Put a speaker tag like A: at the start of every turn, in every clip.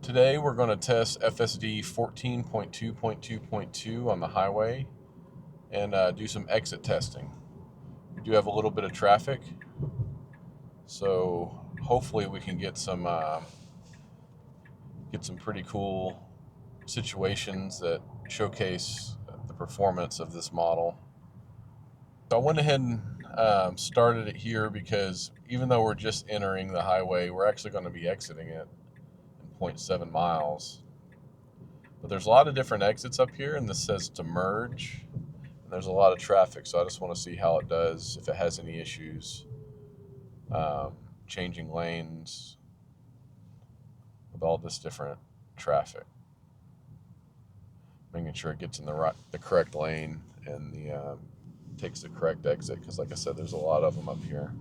A: Today we're going to test FSD 14.2.2.2 on the highway and do some exit testing. We do have a little bit of traffic, so hopefully we can get some pretty cool situations that showcase the performance of this model. So I went ahead and started it here because even though we're just entering the highway, we're actually going to be exiting it in 0.7 miles. But there's a lot of different exits up here, and this says to merge. And there's a lot of traffic, so I just want to see how it does, if it has any issues changing lanes with all this different traffic. Making sure it gets in the correct lane and takes the correct exit, because like I said, there's a lot of them up here.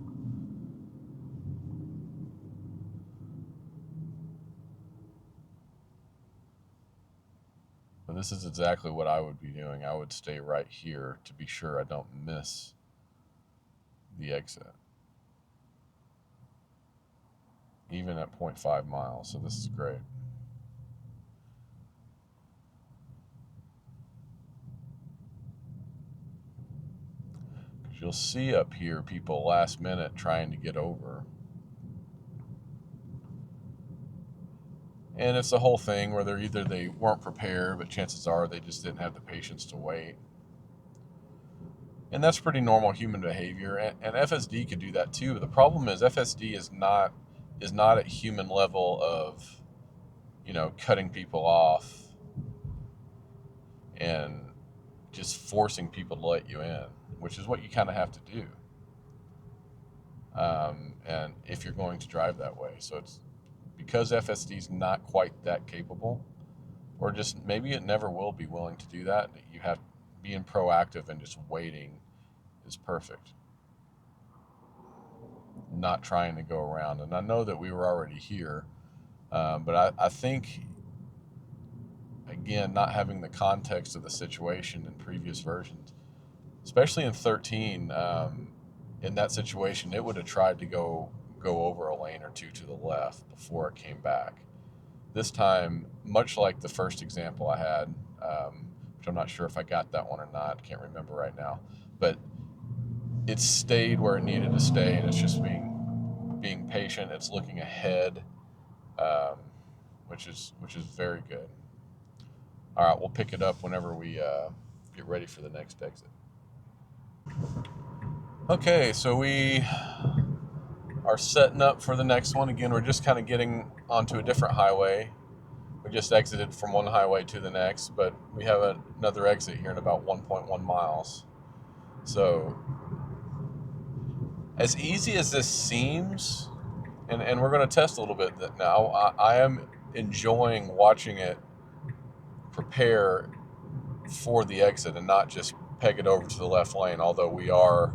A: But this is exactly what I would be doing. I would stay right here to be sure I don't miss the exit, even at 0.5 miles. So this is great. You'll see up here people last minute trying to get over. And it's the whole thing where they weren't prepared, but chances are they just didn't have the patience to wait. And that's pretty normal human behavior. And FSD could do that too. But the problem is FSD is not at human level of, cutting people off and just forcing people to let you in, which is what you kind of have to do. And if you're going to drive that way. So it's because FSD is not quite that capable, or just maybe it never will be willing to do that. You have being proactive and just waiting is perfect. Not trying to go around. And I know that we were already here, but I think, again, not having the context of the situation in previous versions, especially in 13, in that situation, it would have tried to go over a lane or two to the left before it came back. This time, much like the first example I had, which I'm not sure if I got that one or not, can't remember right now, but it stayed where it needed to stay, and it's just being patient. It's looking ahead, which is very good. All right, we'll pick it up whenever we get ready for the next exit. Okay, so we are setting up for the next one. Again, we're just kind of getting onto a different highway. We just exited from one highway to the next, but we have another exit here in about 1.1 miles. So as easy as this seems, and we're going to test a little bit now, I am enjoying watching it prepare for the exit and not just peg it over to the left lane, although we are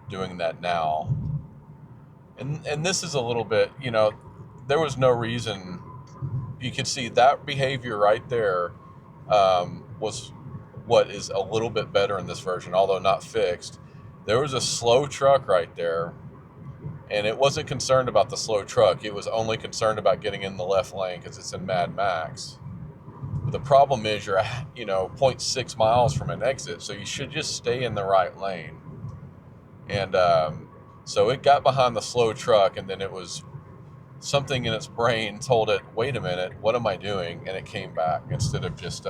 A: doing that now. And this is a little bit, there was no reason. You could see that behavior right there was what is a little bit better in this version, although not fixed. There was a slow truck right there, and it wasn't concerned about the slow truck. It was only concerned about getting in the left lane because it's in Mad Max. But the problem is you're 0.6 miles from an exit, so you should just stay in the right lane. And so it got behind the slow truck, and then it was something in its brain told it, wait a minute, what am I doing? And it came back instead of just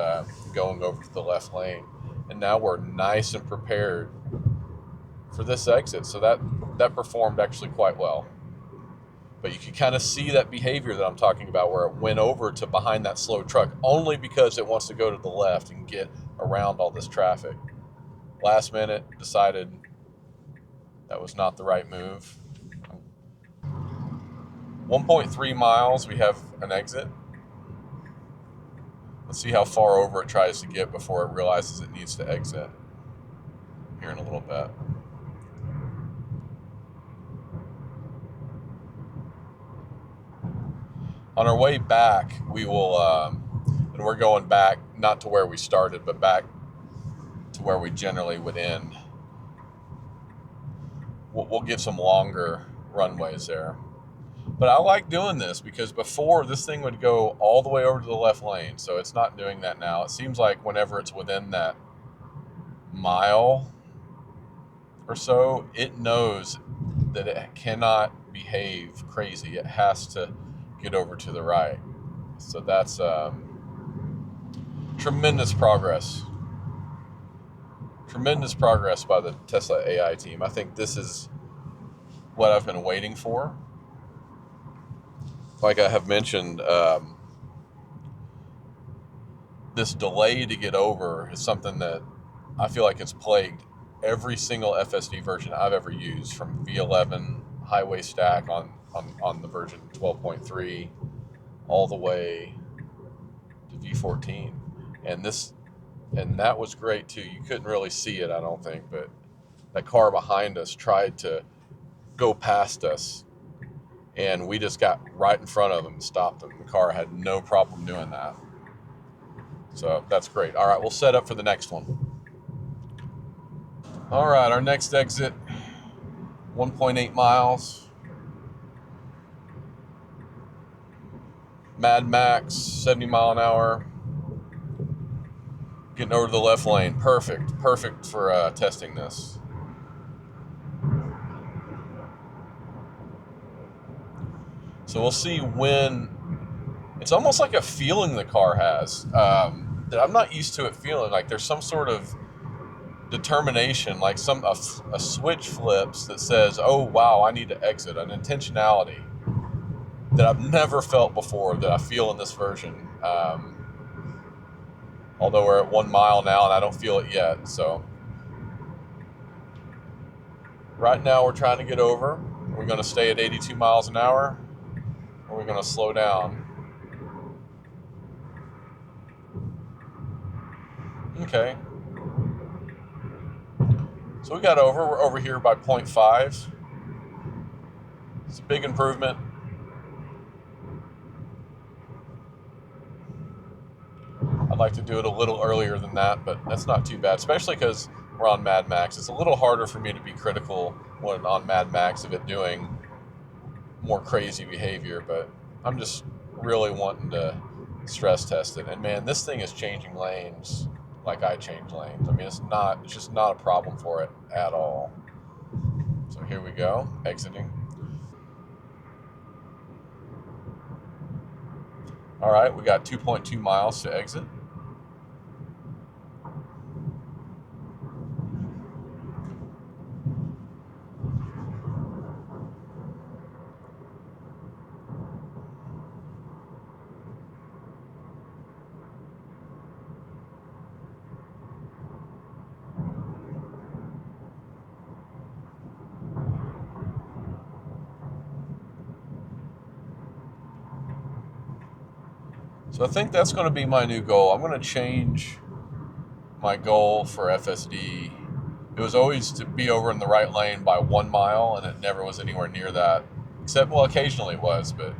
A: going over to the left lane. And now we're nice and prepared for this exit. So that performed actually quite well. But you can kind of see that behavior that I'm talking about, where it went over to behind that slow truck only because it wants to go to the left and get around all this traffic. Last minute, decided that was not the right move. 1.3 miles, we have an exit. Let's see how far over it tries to get before it realizes it needs to exit here in a little bit. On our way back, we will, and we're going back not to where we started, but back to where we generally would end. We'll get some longer runways there. But I like doing this because before this thing would go all the way over to the left lane. So it's not doing that now. It seems like whenever it's within that mile or so, it knows that it cannot behave crazy. It has to get over to the right. So that's tremendous progress. Tremendous progress by the Tesla AI team. I think this is what I've been waiting for. Like I have mentioned, this delay to get over is something that I feel like it's plagued every single FSD version I've ever used, from V11 highway stack on the version 12.3 all the way to V14. And that was great too. You couldn't really see it, I don't think, but that car behind us tried to go past us, and we just got right in front of him and stopped him. The car had no problem doing that. So that's great. All right, we'll set up for the next one. All right, our next exit, 1.8 miles. Mad Max, 70 mile an hour. Getting over to the left lane. Perfect. Perfect for testing this. So we'll see when. It's almost like a feeling the car has that I'm not used to it feeling. Like there's some sort of determination, like a switch flips that says, oh wow, I need to exit, an intentionality that I've never felt before that I feel in this version. Although we're at 1 mile now and I don't feel it yet. So right now we're trying to get over. We're going to stay at 82 miles an hour, or we're going to slow down. Okay. So we got over. We're over here by 0.5. It's a big improvement. I'd like to do it a little earlier than that, but that's not too bad, especially because we're on Mad Max. It's a little harder for me to be critical when on Mad Max of it doing more crazy behavior, but I'm just really wanting to stress test it. And man, this thing is changing lanes like I change lanes. I mean, it's just not a problem for it at all. So here we go, exiting. All right, we got 2.2 miles to exit. So I think that's going to be my new goal. I'm going to change my goal for FSD. It was always to be over in the right lane by 1 mile, and it never was anywhere near that. Except, well, occasionally it was, but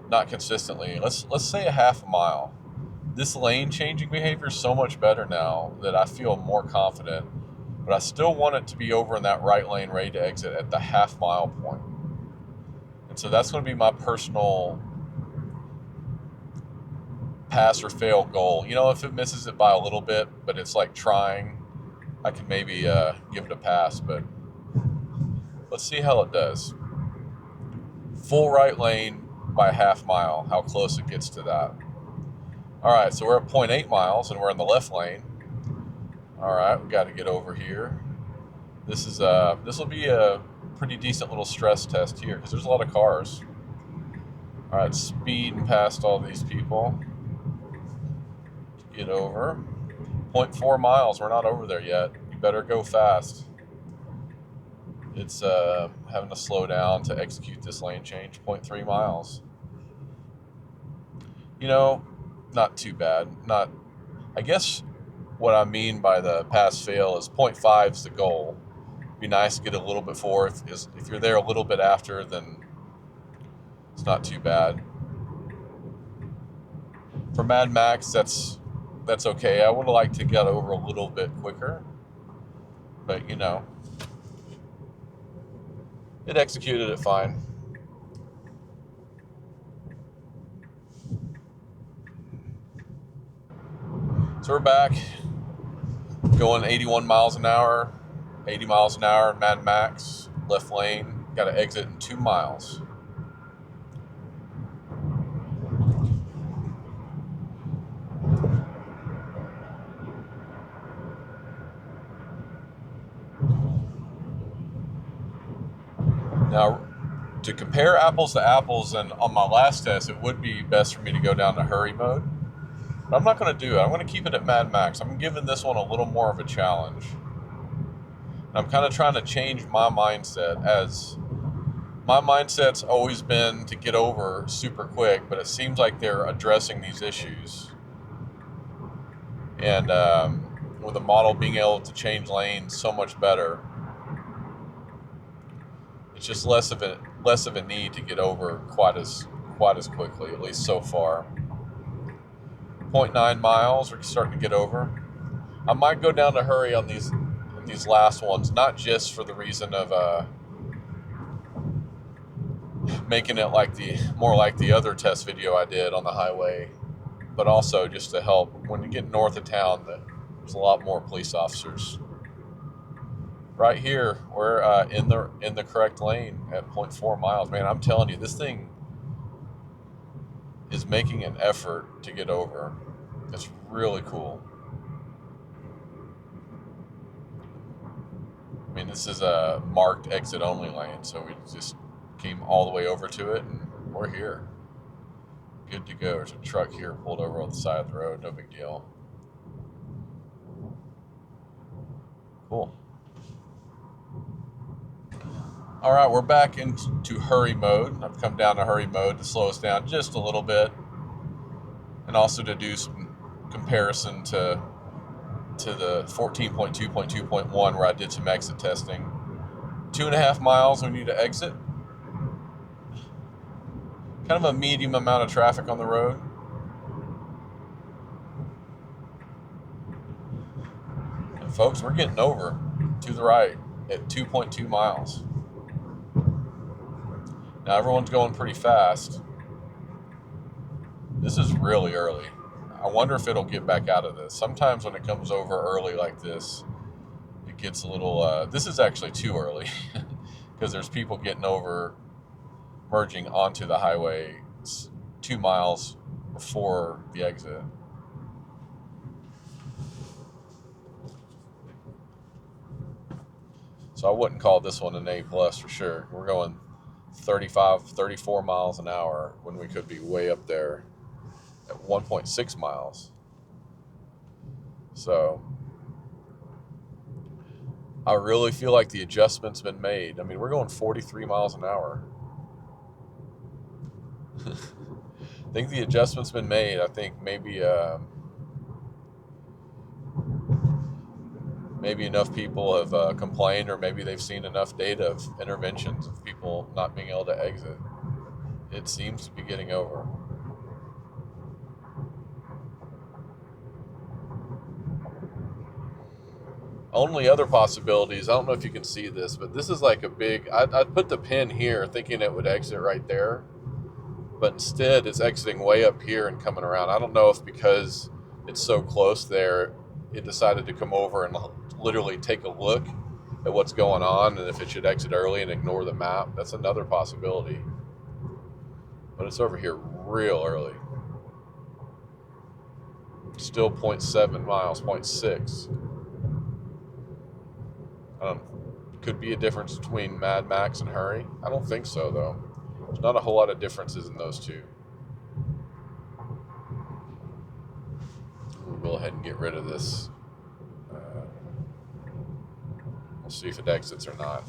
A: not consistently. Let's say a half a mile. This lane changing behavior is so much better now that I feel more confident, but I still want it to be over in that right lane ready to exit at the half mile point. And so that's going to be my personal pass or fail goal. You know, if it misses it by a little bit, but it's like trying, I can maybe give it a pass, but let's see how it does. Full right lane by a half mile, how close it gets to that. All right, so we're at 0.8 miles and we're in the left lane. All right, we got to get over here. This will be a pretty decent little stress test here because there's a lot of cars. All right, speeding past all these people. Get over. 0.4 miles, we're not over there yet. You better go fast. It's having to slow down to execute this lane change. 0.3 miles. You know, not too bad. I guess what I mean by the pass fail is 0.5 is the goal. It'd be nice to get a little bit forward. If you're there a little bit after, then it's not too bad. For Mad Max, that's okay. I would have liked to get over a little bit quicker, but you know, it executed it fine. So we're back, going 81 miles an hour, 80 miles an hour, Mad Max, left lane, got to exit in 2 miles. Now, to compare apples to apples, and on my last test, it would be best for me to go down to hurry mode. But I'm not going to do it. I'm going to keep it at Mad Max. I'm giving this one a little more of a challenge. And I'm kind of trying to change my mindset, as my mindset's always been to get over super quick, but it seems like they're addressing these issues. And with the model being able to change lanes so much better, it's just less of a need to get over quite as quickly, at least so far. 0.9 miles, we're starting to get over. I might go down to hurry on these last ones, not just for the reason of making it more like the other test video I did on the highway, but also just to help when you get north of town. There's a lot more police officers. Right here, we're in the correct lane at 0.4 miles. Man, I'm telling you, this thing is making an effort to get over. It's really cool. I mean, this is a marked exit only lane, so we just came all the way over to it, and we're here. Good to go. There's a truck here pulled over on the side of the road. No big deal. Cool. All right, we're back into hurry mode. I've come down to hurry mode to slow us down just a little bit, and also to do some comparison to the 14.2.2.1 where I did some exit testing. 2.5 miles we need to exit. Kind of a medium amount of traffic on the road. And folks, we're getting over to the right at 2.2 miles. Now everyone's going pretty fast. This is really early. I wonder if it'll get back out of this. Sometimes when it comes over early like this, it gets a little, this is actually too early because there's people getting over, merging onto the highway 2 miles before the exit. So I wouldn't call this one an A+ for sure. We're going 34 miles an hour when we could be way up there at 1.6 miles. So I really feel like the adjustment's been made. I mean, we're going 43 miles an hour. I think the adjustment's been made. I think maybe enough people have complained, or maybe they've seen enough data of interventions of people not being able to exit. It seems to be getting over. Only other possibilities, I don't know if you can see this, but this is like a big, I put the pin here thinking it would exit right there, but instead it's exiting way up here and coming around. I don't know if because it's so close there, it decided to come over and literally take a look at what's going on, and if it should exit early and ignore the map. That's another possibility. But it's over here real early. Still 0.7 miles, 0.6. Could be a difference between Mad Max and Hurry. I don't think so, though. There's not a whole lot of differences in those two. We'll go ahead and get rid of this. We'll see if it exits or not.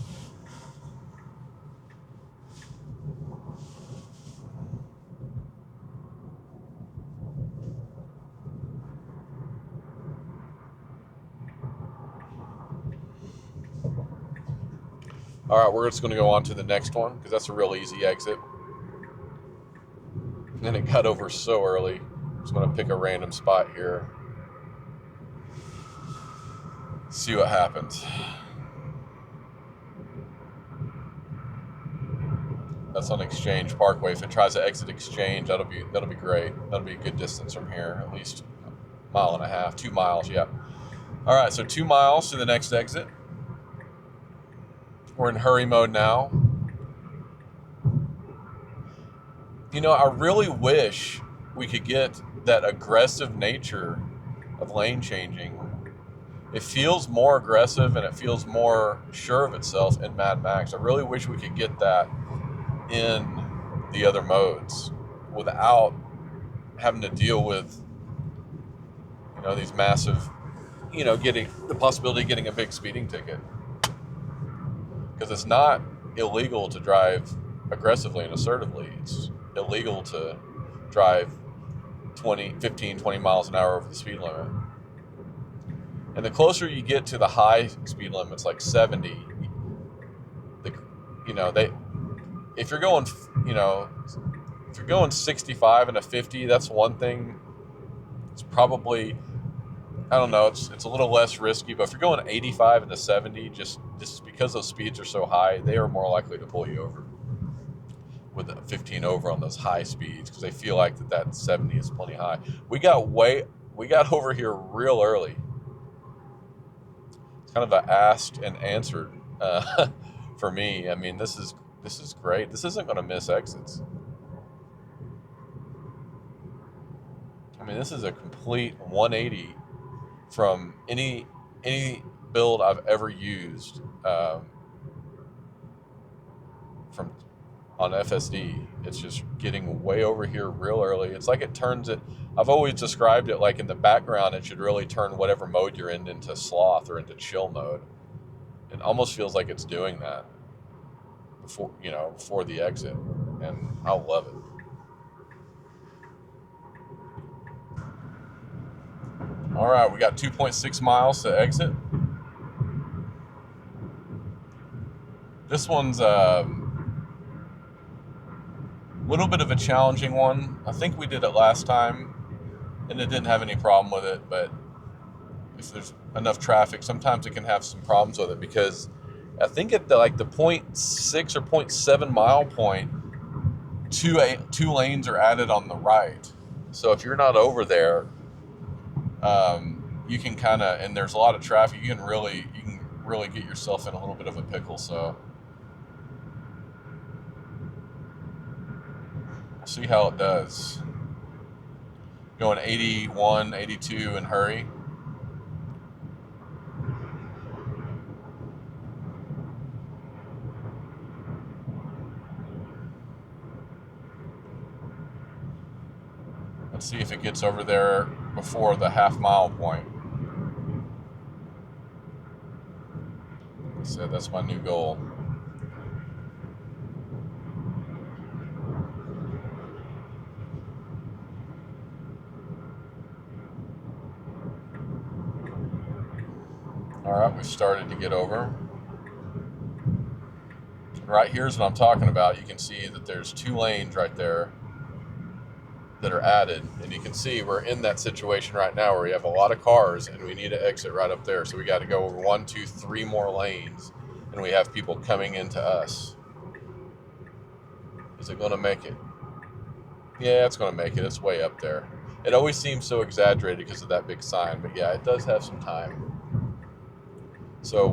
A: All right, we're just going to go on to the next one because that's a real easy exit. And it got over so early. I'm just going to pick a random spot here. See what happens. That's on Exchange Parkway. If it tries to exit Exchange, that'll be great. That'll be a good distance from here, at least mile and a half, 2 miles, yeah. All right, so 2 miles to the next exit. We're in hurry mode now. You know, I really wish we could get that aggressive nature of lane changing. It feels more aggressive and it feels more sure of itself in Mad Max. I really wish we could get that in the other modes without having to deal with, you know, these massive, you know, getting the possibility of getting a big speeding ticket. Because it's not illegal to drive aggressively and assertively. It's illegal to drive 15, 20 miles an hour over the speed limit. And the closer you get to the high speed limits, like 70, you know, if you're going, you know, if you're going 65 and a 50, that's one thing. It's probably, I don't know, it's a little less risky. But if you're going 85 and a 70, just because those speeds are so high, they are more likely to pull you over with a 15 over on those high speeds because they feel like that 70 is plenty high. We got over here real early. It's kind of an asked and answered for me. I mean, this is great. This isn't going to miss exits. I mean, this is a complete 180 from any build I've ever used from on FSD. It's just getting way over here real early. It's like it turns it. I've always described it like in the background, it should really turn whatever mode you're in into sloth or into chill mode. It almost feels like it's doing that before the exit, and I love it. All right, we got 2.6 miles to exit. This one's a little bit of a challenging one. I think we did it last time, and it didn't have any problem with it, but if there's enough traffic, sometimes it can have some problems with it because I think at the 0.6 or 0.7 mile point, two lanes are added on the right. So if you're not over there, you can kind of, and there's a lot of traffic, you can really get yourself in a little bit of a pickle. So we'll see how it does. Going 81, 82 in hurry. Let's see if it gets over there before the half-mile point. So that's my new goal. All right, we've started to get over. Right here's what I'm talking about. You can see that there's 2 lanes right there that are added, and you can see we're in that situation right now where we have a lot of cars and we need to exit right up there. So we got to go over 1, 2, 3 more lanes, and we have people coming into us. Is it going to make it? Yeah, it's going to make it. It's way up there. It always seems so exaggerated because of that big sign, but yeah, it does have some time. So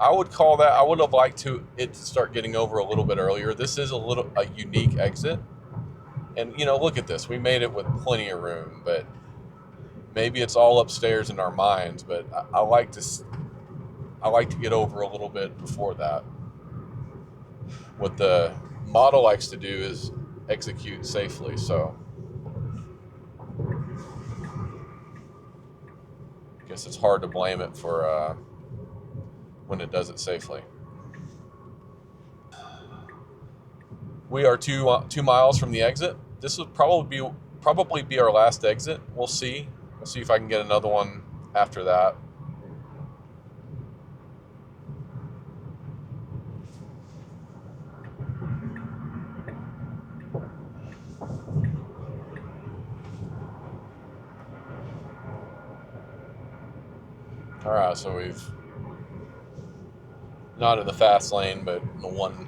A: I would call that, I would have liked it to start getting over a little bit earlier. This is a unique exit. And, you know, look at this. We made it with plenty of room, but maybe it's all upstairs in our minds, but I like to get over a little bit before that. What the model likes to do is execute safely, so I guess it's hard to blame it for when it does it safely. We are 2 miles from the exit. This will probably be our last exit. We'll see. We'll see if I can get another one after that. All right, so we've not in the fast lane, but in the one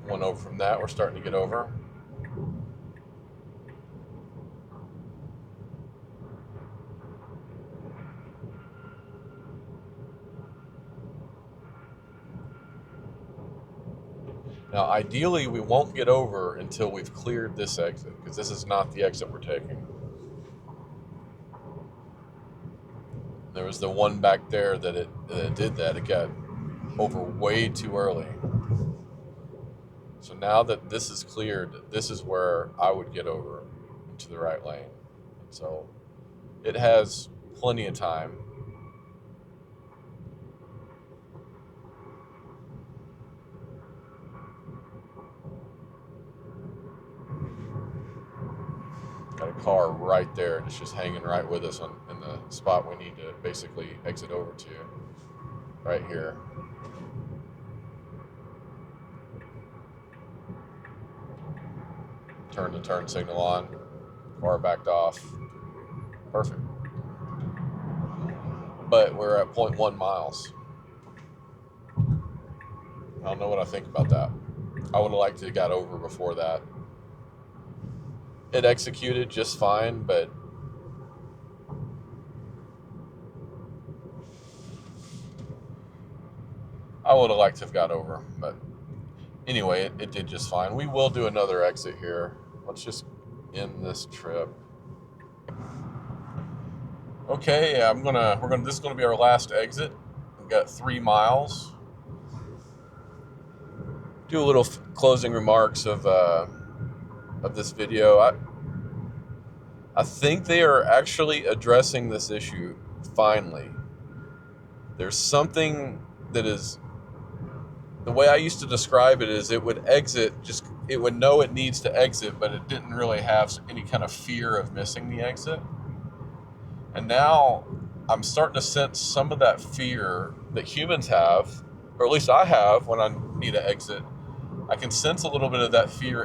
A: over from that, we're starting to get over. Now, ideally, we won't get over until we've cleared this exit, because this is not the exit we're taking. There was the one back there that it did that. It got over way too early. So now that this is cleared, this is where I would get over into the right lane. So it has plenty of time. Got a car right there, and it's just hanging right with us in the spot we need to basically exit over to, right here. Turn the turn signal on, car backed off. Perfect. But we're at 0.1 miles. I don't know what I think about that. I would have liked to have got over before that. It executed just fine, but I would have liked to have got over. But anyway, it did just fine. We will do another exit here. Let's just end this trip. Okay, this is gonna be our last exit. We've got 3 miles. Do a little closing remarks of this video. I think they are actually addressing this issue finally. There's something that is, the way I used to describe it is it would exit, it would know it needs to exit, but it didn't really have any kind of fear of missing the exit. And now I'm starting to sense some of that fear that humans have, or at least I have when I need to exit. I can sense a little bit of that fear